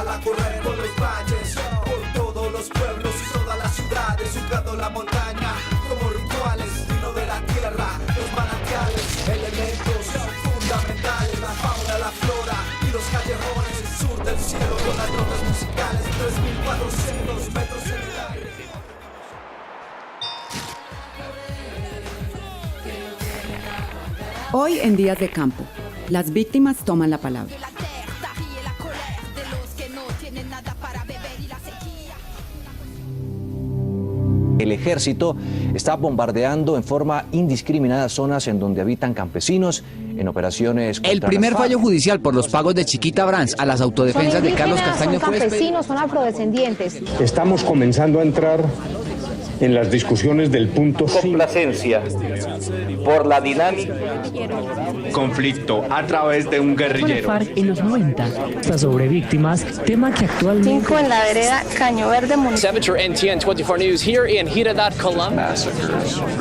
sal a correr por los valles, por todos los pueblos y todas las ciudades, jugando la montaña como rituales, vino de la tierra, los manantiales, elementos fundamentales, la fauna, la flora y los callejones, el sur del cielo con las notas musicales, 3.400 metros en el aire. Hoy en Días de Campo, las víctimas toman la palabra. El ejército está bombardeando en forma indiscriminada zonas en donde habitan campesinos en operaciones contra El primer las FARC. fallo judicial por los pagos de Chiquita Brands a las autodefensas de Carlos Castaño son fue campesinos, son afrodescendientes. Estamos comenzando a entrar en las discusiones del punto 5. Complacencia por la dinámica. Conflicto a través de un guerrillero. FARC en los 90. Sobre víctimas, tema que actualmente... 5 en la vereda Caño Verde municipal. Saboteur NTN 24 News here in Hiradad, Colombia.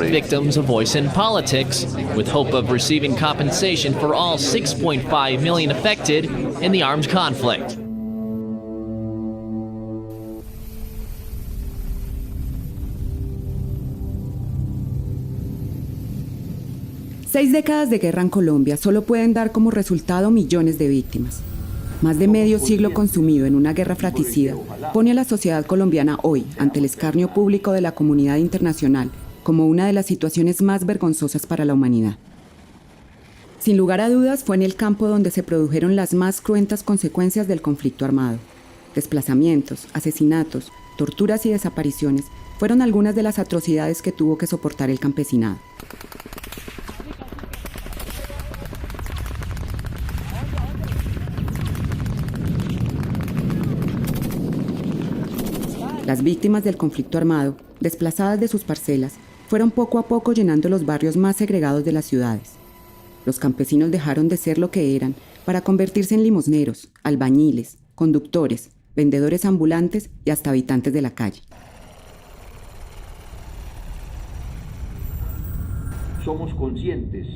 Victims a voice in politics, with hope of receiving compensation for all 6.5 million affected in the armed conflict. Seis décadas de guerra en Colombia solo pueden dar como resultado millones de víctimas. Más de medio siglo consumido en una guerra fratricida pone a la sociedad colombiana hoy ante el escarnio público de la comunidad internacional como una de las situaciones más vergonzosas para la humanidad. Sin lugar a dudas, fue en el campo donde se produjeron las más cruentas consecuencias del conflicto armado. Desplazamientos, asesinatos, torturas y desapariciones fueron algunas de las atrocidades que tuvo que soportar el campesinado. Las víctimas del conflicto armado, desplazadas de sus parcelas, fueron poco a poco llenando los barrios más segregados de las ciudades. Los campesinos dejaron de ser lo que eran para convertirse en limosneros, albañiles, conductores, vendedores ambulantes y hasta habitantes de la calle. Somos conscientes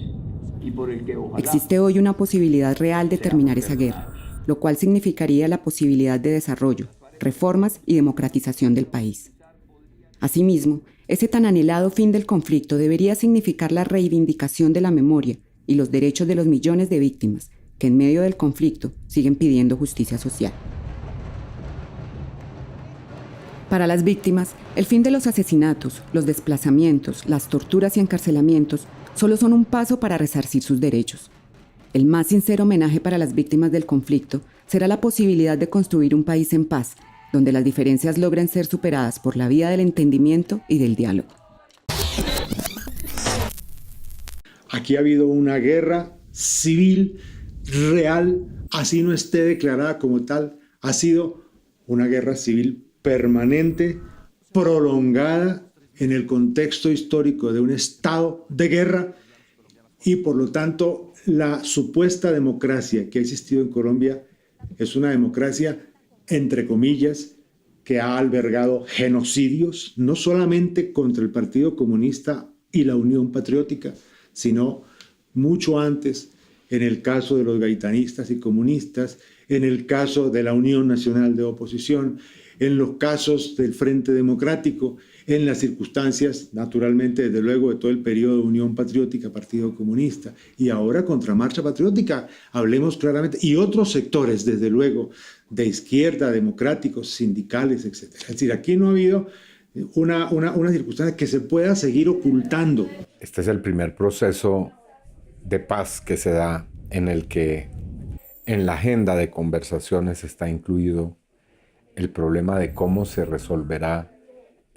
y por el que ojalá... Existe hoy una posibilidad real de terminar esa guerra, lo cual significaría la posibilidad de desarrollo, reformas y democratización del país. Asimismo, ese tan anhelado fin del conflicto debería significar la reivindicación de la memoria y los derechos de los millones de víctimas que en medio del conflicto siguen pidiendo justicia social. Para las víctimas, el fin de los asesinatos, los desplazamientos, las torturas y encarcelamientos solo son un paso para resarcir sus derechos. El más sincero homenaje para las víctimas del conflicto será la posibilidad de construir un país en paz, donde las diferencias logren ser superadas por la vía del entendimiento y del diálogo. Aquí ha habido una guerra civil real, así no esté declarada como tal, ha sido una guerra civil permanente, prolongada en el contexto histórico de un estado de guerra y por lo tanto la supuesta democracia que ha existido en Colombia es una democracia, entre comillas, que ha albergado genocidios, no solamente contra el Partido Comunista y la Unión Patriótica, sino mucho antes, en el caso de los gaitanistas y comunistas, en el caso de la Unión Nacional de Oposición, en los casos del Frente Democrático, en las circunstancias, naturalmente, desde luego, de todo el periodo de Unión Patriótica, Partido Comunista, y ahora contra Marcha Patriótica, hablemos claramente, y otros sectores, desde luego, de izquierda, democráticos, sindicales, etc. Es decir, aquí no ha habido una circunstancia que se pueda seguir ocultando. Este es el primer proceso de paz que se da en el que en la agenda de conversaciones está incluido el problema de cómo se resolverá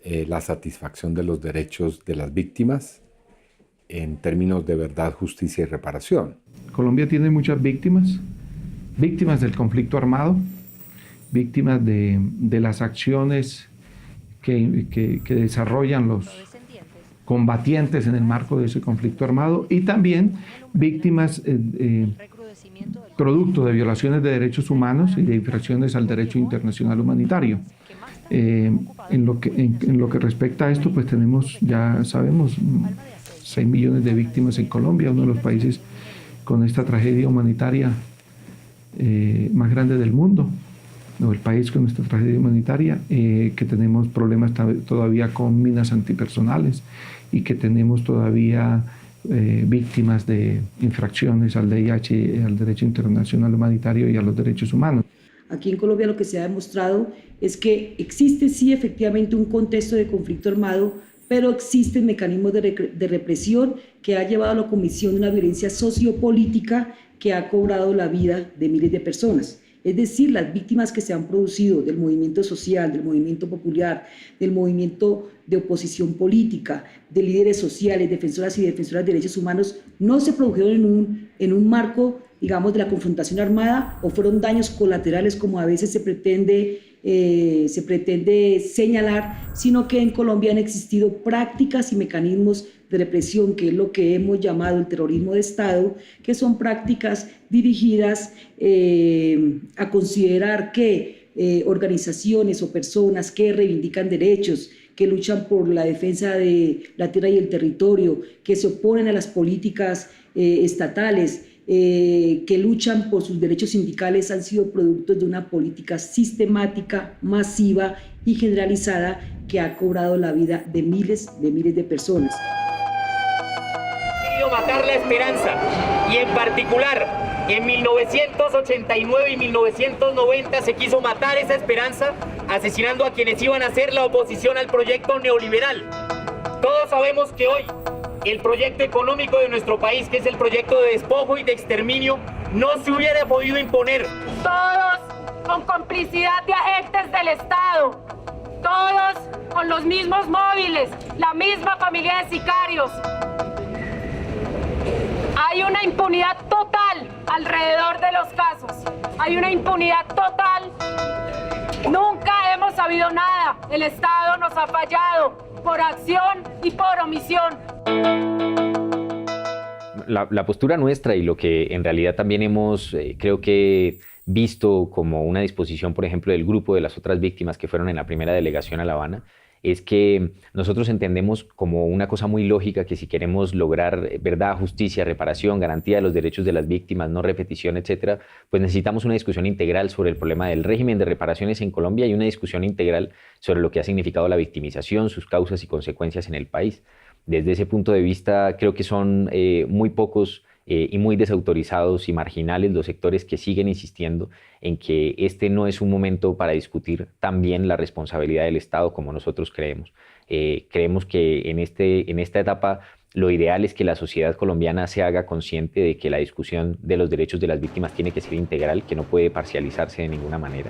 la satisfacción de los derechos de las víctimas en términos de verdad, justicia y reparación. Colombia tiene muchas víctimas del conflicto armado, víctimas de las acciones que desarrollan los combatientes en el marco de ese conflicto armado y también víctimas producto de violaciones de derechos humanos y de infracciones al derecho internacional humanitario. En lo que respecta a esto, pues tenemos, ya sabemos, 6 millones de víctimas en Colombia, uno de los países con esta tragedia humanitaria más grande del mundo. el país con nuestra tragedia humanitaria, que tenemos problemas todavía con minas antipersonales y que tenemos todavía víctimas de infracciones al DIH, al derecho internacional humanitario y a los derechos humanos. Aquí en Colombia lo que se ha demostrado es que existe sí efectivamente un contexto de conflicto armado, pero existen mecanismos de represión que ha llevado a la comisión de una violencia sociopolítica que ha cobrado la vida de miles de personas. Es decir, las víctimas que se han producido del movimiento social, del movimiento popular, del movimiento de oposición política, de líderes sociales, defensoras y defensoras de derechos humanos, no se produjeron en un marco, digamos, de la confrontación armada o fueron daños colaterales como a veces se pretende señalar, sino que en Colombia han existido prácticas y mecanismos de represión, que es lo que hemos llamado el terrorismo de Estado, que son prácticas dirigidas a considerar que organizaciones o personas que reivindican derechos, que luchan por la defensa de la tierra y el territorio, que se oponen a las políticas estatales, que luchan por sus derechos sindicales, han sido productos de una política sistemática, masiva y generalizada que ha cobrado la vida de miles de personas. Matar la esperanza, y en particular en 1989 y 1990 se quiso matar esa esperanza asesinando a quienes iban a hacer la oposición al proyecto neoliberal. Todos sabemos que hoy el proyecto económico de nuestro país, que es el proyecto de despojo y de exterminio, no se hubiera podido imponer. Todos con complicidad de agentes del Estado, todos con los mismos móviles, la misma familia de sicarios. Hay una impunidad total alrededor de los casos. Hay una impunidad total. Nunca hemos sabido nada. El Estado nos ha fallado por acción y por omisión. La postura nuestra y lo que en realidad también hemos, creo que, visto como una disposición, por ejemplo, del grupo de las otras víctimas que fueron en la primera delegación a La Habana, es que nosotros entendemos como una cosa muy lógica que si queremos lograr verdad, justicia, reparación, garantía de los derechos de las víctimas, no repetición, etcétera, pues necesitamos una discusión integral sobre el problema del régimen de reparaciones en Colombia y una discusión integral sobre lo que ha significado la victimización, sus causas y consecuencias en el país. Desde ese punto de vista, creo que son muy pocos y muy desautorizados y marginales los sectores que siguen insistiendo en que este no es un momento para discutir también la responsabilidad del Estado como nosotros creemos. Creemos que en esta etapa lo ideal es que la sociedad colombiana se haga consciente de que la discusión de los derechos de las víctimas tiene que ser integral, que no puede parcializarse de ninguna manera,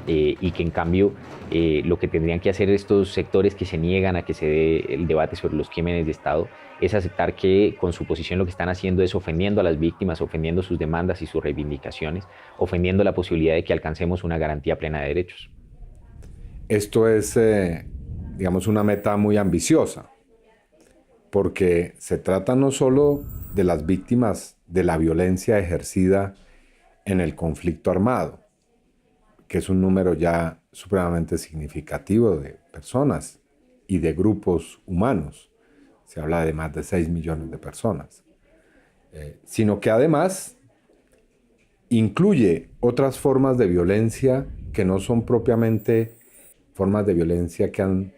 y que en cambio lo que tendrían que hacer estos sectores que se niegan a que se dé el debate sobre los crímenes de Estado es aceptar que con su posición lo que están haciendo es ofendiendo a las víctimas, ofendiendo sus demandas y sus reivindicaciones, ofendiendo la posibilidad de que alcancemos una garantía plena de derechos. Esto es, digamos, una meta muy ambiciosa, porque se trata no solo de las víctimas de la violencia ejercida en el conflicto armado, que es un número ya supremamente significativo de personas y de grupos humanos. Se habla de más de 6 millones de personas, sino que además incluye otras formas de violencia que no son propiamente formas de violencia que han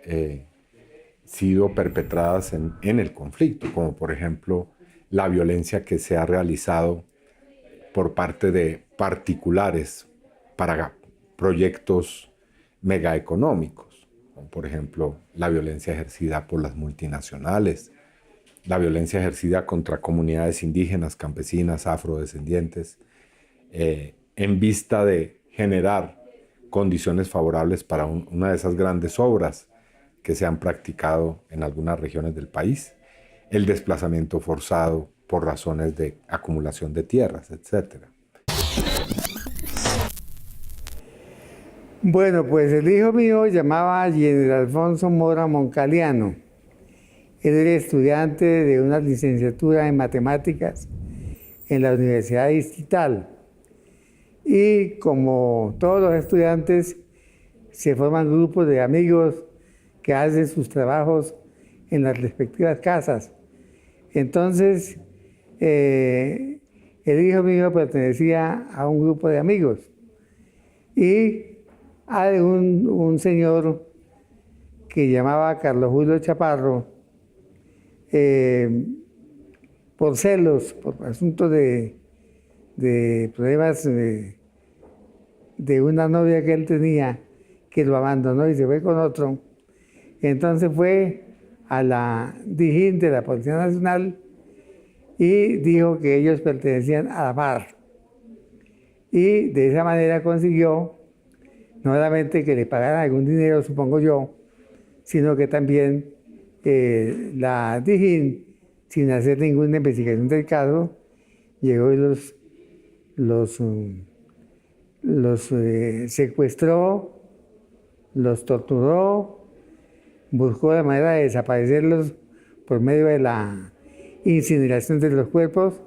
sido perpetradas en el conflicto, como por ejemplo la violencia que se ha realizado por parte de particulares para proyectos megaeconómicos, como por ejemplo la violencia ejercida por las multinacionales, la violencia ejercida contra comunidades indígenas, campesinas, afrodescendientes, en vista de generar condiciones favorables para una de esas grandes obras que se han practicado en algunas regiones del país, el desplazamiento forzado por razones de acumulación de tierras, etc. Bueno, pues el hijo mío llamaba Jenner Alfonso Mora Moncaliano. Él era estudiante de una licenciatura en matemáticas en la Universidad Distrital. Y como todos los estudiantes, se forman grupos de amigos que hacen sus trabajos en las respectivas casas. Entonces, el hijo mío pertenecía a un grupo de amigos y a un señor que llamaba Carlos Julio Chaparro, por celos, por asuntos de problemas de una novia que él tenía, que lo abandonó y se fue con otro. Entonces fue a la DIJÍN de la Policía Nacional y dijo que ellos pertenecían a la FARC. Y de esa manera consiguió no solamente que le pagaran algún dinero, supongo yo, sino que también la DIJÍN, sin hacer ninguna investigación del caso, llegó y los secuestró, los torturó, buscó la manera de desaparecerlos por medio de la incineración de los cuerpos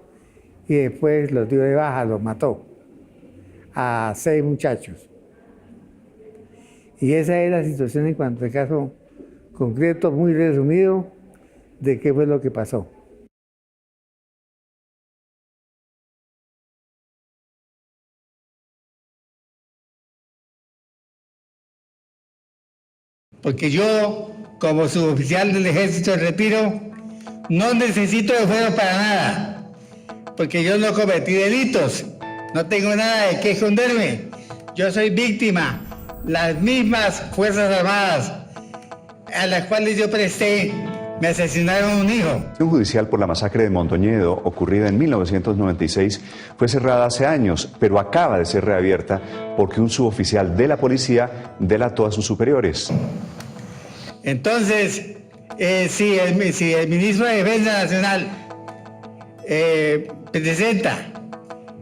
y después los dio de baja, los mató a 6 muchachos. Y esa es la situación en cuanto al caso concreto, muy resumido, de qué fue lo que pasó. Porque yo, como suboficial del Ejército de Retiro, no necesito de fuero para nada, porque yo no cometí delitos, no tengo nada de qué esconderme. Yo soy víctima, las mismas Fuerzas Armadas a las cuales yo presté, me asesinaron un hijo. La Comisión Judicial por la masacre de Mondoñedo, ocurrida en 1996, fue cerrada hace años, pero acaba de ser reabierta porque un suboficial de la policía delató a sus superiores. Entonces, si el ministro de Defensa Nacional presenta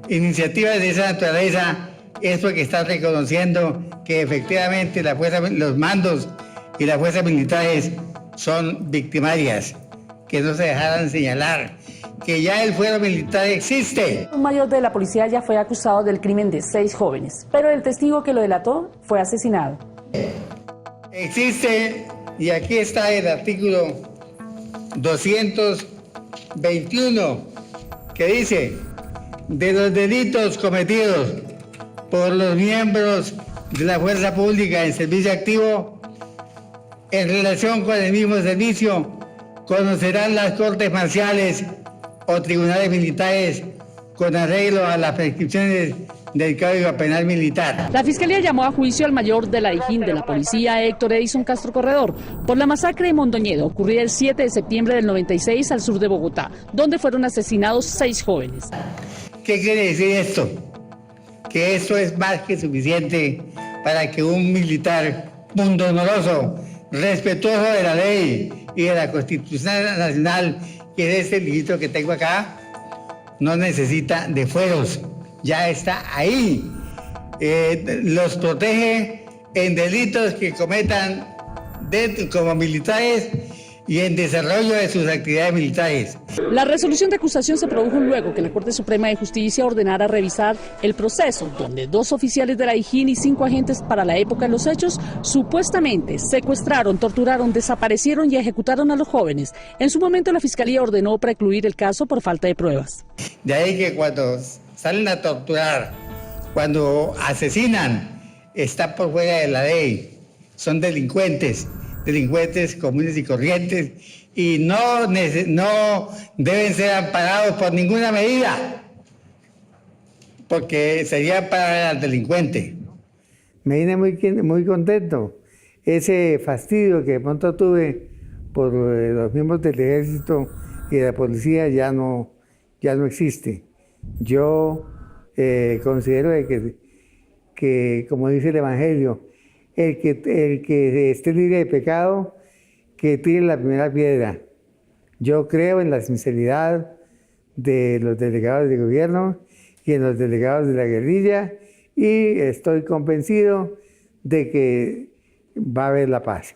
iniciativas de esa naturaleza, es porque está reconociendo que efectivamente los mandos y las fuerzas militares son victimarias, que no se dejaran señalar, que ya el fuero militar existe. Un mayor de la policía ya fue acusado del crimen de 6 jóvenes, pero el testigo que lo delató fue asesinado. Existe, y aquí está el artículo 221, que dice: de los delitos cometidos por los miembros de la fuerza pública en servicio activo, en relación con el mismo servicio, conocerán las cortes marciales o tribunales militares con arreglo a las prescripciones del Código Penal Militar. La Fiscalía llamó a juicio al mayor de la DIJÍN de la policía, Héctor Edison Castro Corredor, por la masacre de Mondoñedo, ocurrida el 7 de septiembre del 96 al sur de Bogotá, donde fueron asesinados 6 jóvenes. ¿Qué quiere decir esto? Que esto es más que suficiente para que un militar pundonoroso, respetuoso de la ley y de la Constitución Nacional, que es este librito que tengo acá, no necesita de fueros, ya está ahí. Los protege en delitos que cometan como militares y en desarrollo de sus actividades militares. La resolución de acusación se produjo luego que la Corte Suprema de Justicia ordenara revisar el proceso, donde 2 oficiales de la DIJÍN y 5 agentes para la época de los hechos supuestamente secuestraron, torturaron, desaparecieron y ejecutaron a los jóvenes. En su momento la Fiscalía ordenó precluir el caso por falta de pruebas. De ahí que cuando salen a torturar, cuando asesinan, está por fuera de la ley, son delincuentes comunes y corrientes, y no deben ser amparados por ninguna medida, porque sería para el delincuente. Me vine muy contento. Ese fastidio que de pronto tuve por los miembros del Ejército y de la Policía ya no existe. Yo considero que, como dice el Evangelio, el que esté libre de pecado, que tire la primera piedra. Yo creo en la sinceridad de los delegados de gobierno y en los delegados de la guerrilla, y estoy convencido de que va a haber la paz.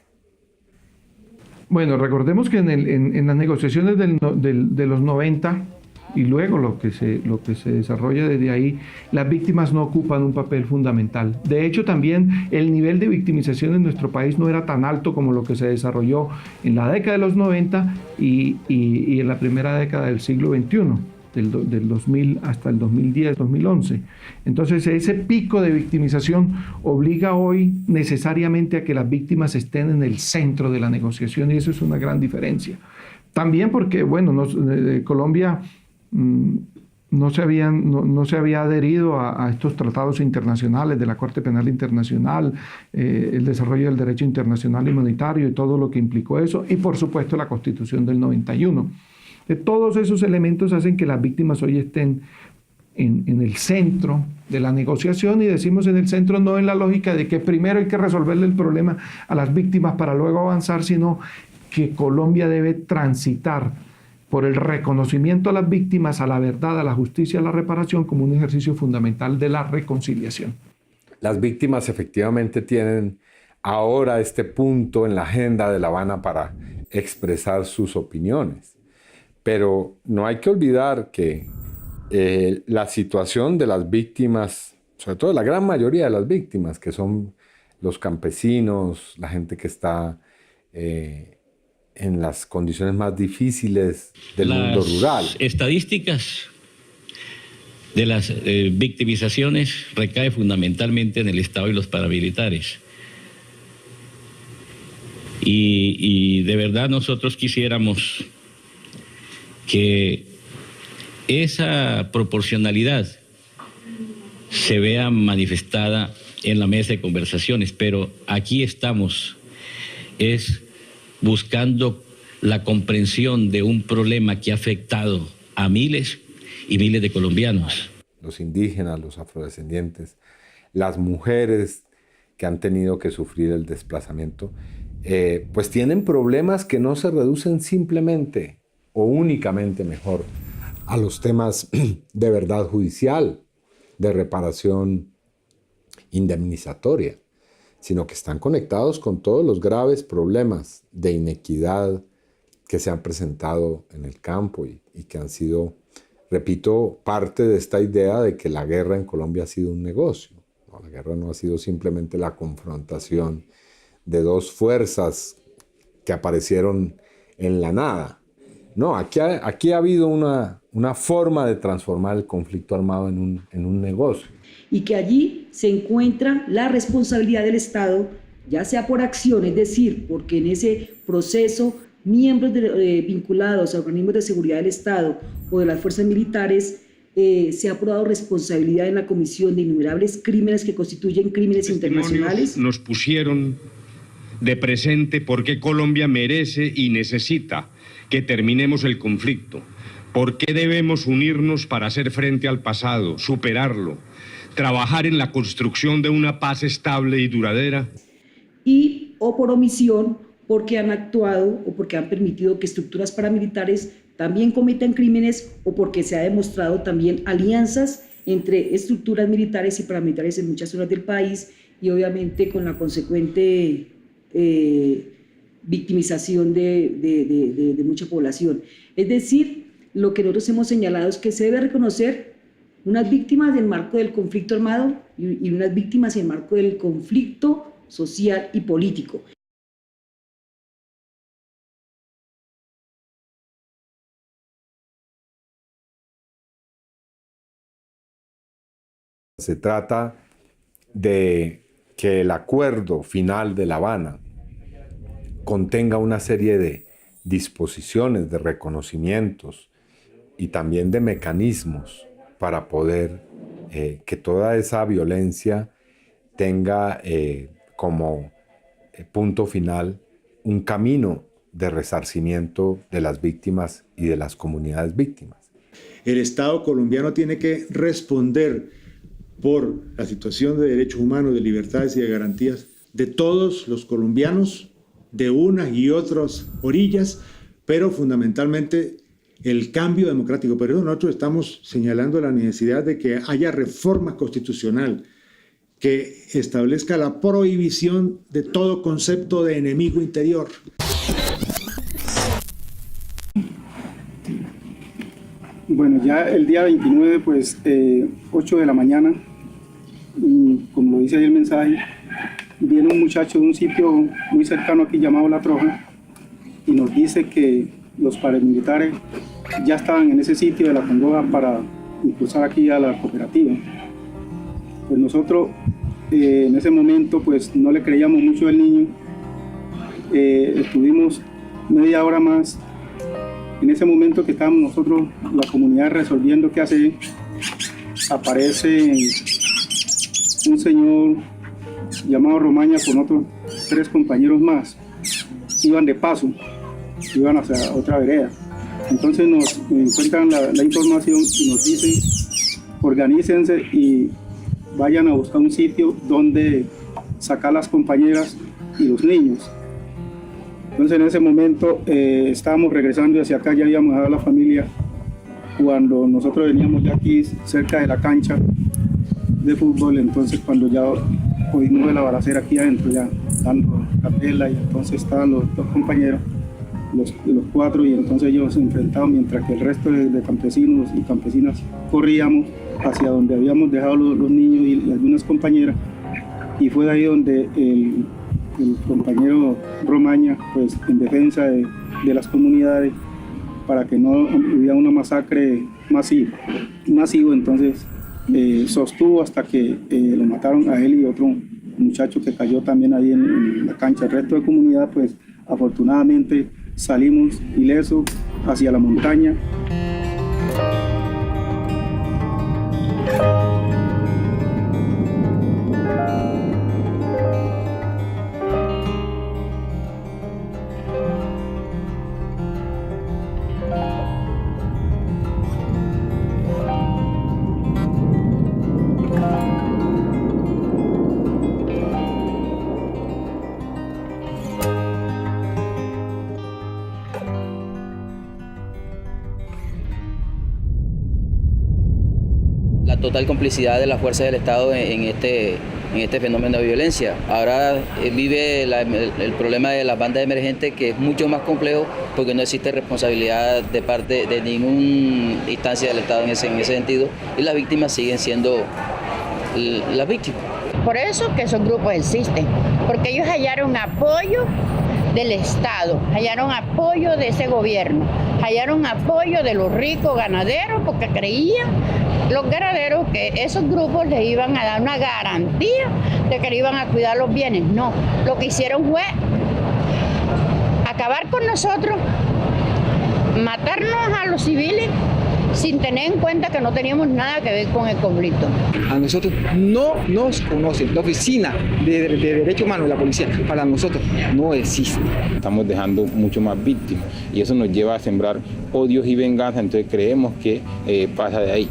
Bueno, recordemos que en las negociaciones de los 90 y luego lo que se desarrolla desde ahí, las víctimas no ocupan un papel fundamental. De hecho, también el nivel de victimización en nuestro país no era tan alto como lo que se desarrolló en la década de los 90 y en la primera década del siglo XXI. del 2000 hasta el 2010, 2011. Entonces ese pico de victimización obliga hoy necesariamente a que las víctimas estén en el centro de la negociación, y eso es una gran diferencia. También porque, bueno, Colombia no se había adherido a estos tratados internacionales de la Corte Penal Internacional, el desarrollo del derecho internacional humanitario y todo lo que implicó eso, y por supuesto la Constitución del 91. Todos esos elementos hacen que las víctimas hoy estén en el centro de la negociación, y decimos en el centro no en la lógica de que primero hay que resolverle el problema a las víctimas para luego avanzar, sino que Colombia debe transitar por el reconocimiento a las víctimas, a la verdad, a la justicia, a la reparación, como un ejercicio fundamental de la reconciliación. Las víctimas efectivamente tienen ahora este punto en la agenda de La Habana para expresar sus opiniones. Pero no hay que olvidar que la situación de las víctimas, sobre todo la gran mayoría de las víctimas, que son los campesinos, la gente que está en las condiciones más difíciles del mundo rural. Las estadísticas de las victimizaciones recae fundamentalmente en el Estado y los paramilitares. Y de verdad nosotros quisiéramos que esa proporcionalidad se vea manifestada en la mesa de conversaciones, pero aquí estamos buscando la comprensión de un problema que ha afectado a miles y miles de colombianos. Los indígenas, los afrodescendientes, las mujeres que han tenido que sufrir el desplazamiento, pues tienen problemas que no se reducen simplemente o únicamente, mejor, a los temas de verdad judicial, de reparación indemnizatoria, sino que están conectados con todos los graves problemas de inequidad que se han presentado en el campo y que han sido, repito, parte de esta idea de que la guerra en Colombia ha sido un negocio. No, la guerra no ha sido simplemente la confrontación de dos fuerzas que aparecieron en la nada. No, aquí ha habido una forma de transformar el conflicto armado en un negocio. Y que allí se encuentra la responsabilidad del Estado, ya sea por acción, es decir, porque en ese proceso miembros vinculados a organismos de seguridad del Estado o de las fuerzas militares se ha probado responsabilidad en la comisión de innumerables crímenes que constituyen crímenes internacionales. Nos pusieron de presente por qué Colombia merece y necesita que terminemos el conflicto, por qué debemos unirnos para hacer frente al pasado, superarlo, trabajar en la construcción de una paz estable y duradera. Y o por omisión, porque han actuado o porque han permitido que estructuras paramilitares también cometan crímenes, o porque se ha demostrado también alianzas entre estructuras militares y paramilitares en muchas zonas del país, y obviamente con la consecuente victimización de mucha población. Es decir, lo que nosotros hemos señalado es que se debe reconocer unas víctimas del marco del conflicto armado y unas víctimas en el marco del conflicto social y político. Se trata de que el acuerdo final de La Habana contenga una serie de disposiciones, de reconocimientos y también de mecanismos para poder que toda esa violencia tenga como punto final un camino de resarcimiento de las víctimas y de las comunidades víctimas. El Estado colombiano tiene que responder por la situación de derechos humanos, de libertades y de garantías de todos los colombianos, de unas y otras orillas, pero fundamentalmente el cambio democrático. Por eso nosotros estamos señalando la necesidad de que haya reforma constitucional que establezca la prohibición de todo concepto de enemigo interior. Bueno, ya el día 29, pues 8 de la mañana, y como lo dice ahí el mensaje, viene un muchacho de un sitio muy cercano aquí llamado La Troja y nos dice que los paramilitares ya estaban en ese sitio de La Congoja para impulsar aquí a la cooperativa. Pues nosotros en ese momento pues no le creíamos mucho al niño. Estuvimos media hora más. En ese momento que estábamos nosotros, la comunidad, resolviendo qué hacer, aparece un señor llamado Romaña con otros 3 compañeros más. Iban de paso, iban hacia otra vereda. Entonces nos encuentran la información y nos dicen: organícense y vayan a buscar un sitio donde sacar las compañeras y los niños. Entonces en ese momento estábamos regresando hacia acá, ya habíamos dejado la familia, cuando nosotros veníamos ya aquí cerca de la cancha de fútbol. Entonces cuando ya oímos de la balacera aquí adentro, ya dando capela, y entonces estaban los 2 compañeros, los 4, y entonces ellos se enfrentaban mientras que el resto de campesinos y campesinas corríamos hacia donde habíamos dejado los niños y algunas compañeras, y fue de ahí donde el compañero Romaña, pues en defensa de las comunidades, para que no hubiera una masacre masivo, entonces sostuvo hasta que lo mataron a él y otro muchacho que cayó también ahí en la cancha. El resto de comunidad, pues afortunadamente salimos ilesos hacia la montaña. La total complicidad de las fuerzas del Estado en este fenómeno de violencia. Ahora vive el problema de las bandas emergentes, que es mucho más complejo porque no existe responsabilidad de parte de ninguna instancia del Estado en ese sentido, y las víctimas siguen siendo las víctimas. Por eso que esos grupos existen, porque ellos hallaron apoyo del Estado, hallaron apoyo de ese gobierno, hallaron apoyo de los ricos ganaderos, porque creían los ganaderos que esos grupos les iban a dar una garantía de que le iban a cuidar los bienes. No, lo que hicieron fue acabar con nosotros, matarnos a los civiles sin tener en cuenta que no teníamos nada que ver con el conflicto. A nosotros no nos conocen. La oficina de derechos humanos de la policía para nosotros no existe. Estamos dejando mucho más víctimas y eso nos lleva a sembrar odios y venganza, entonces creemos que pasa de ahí.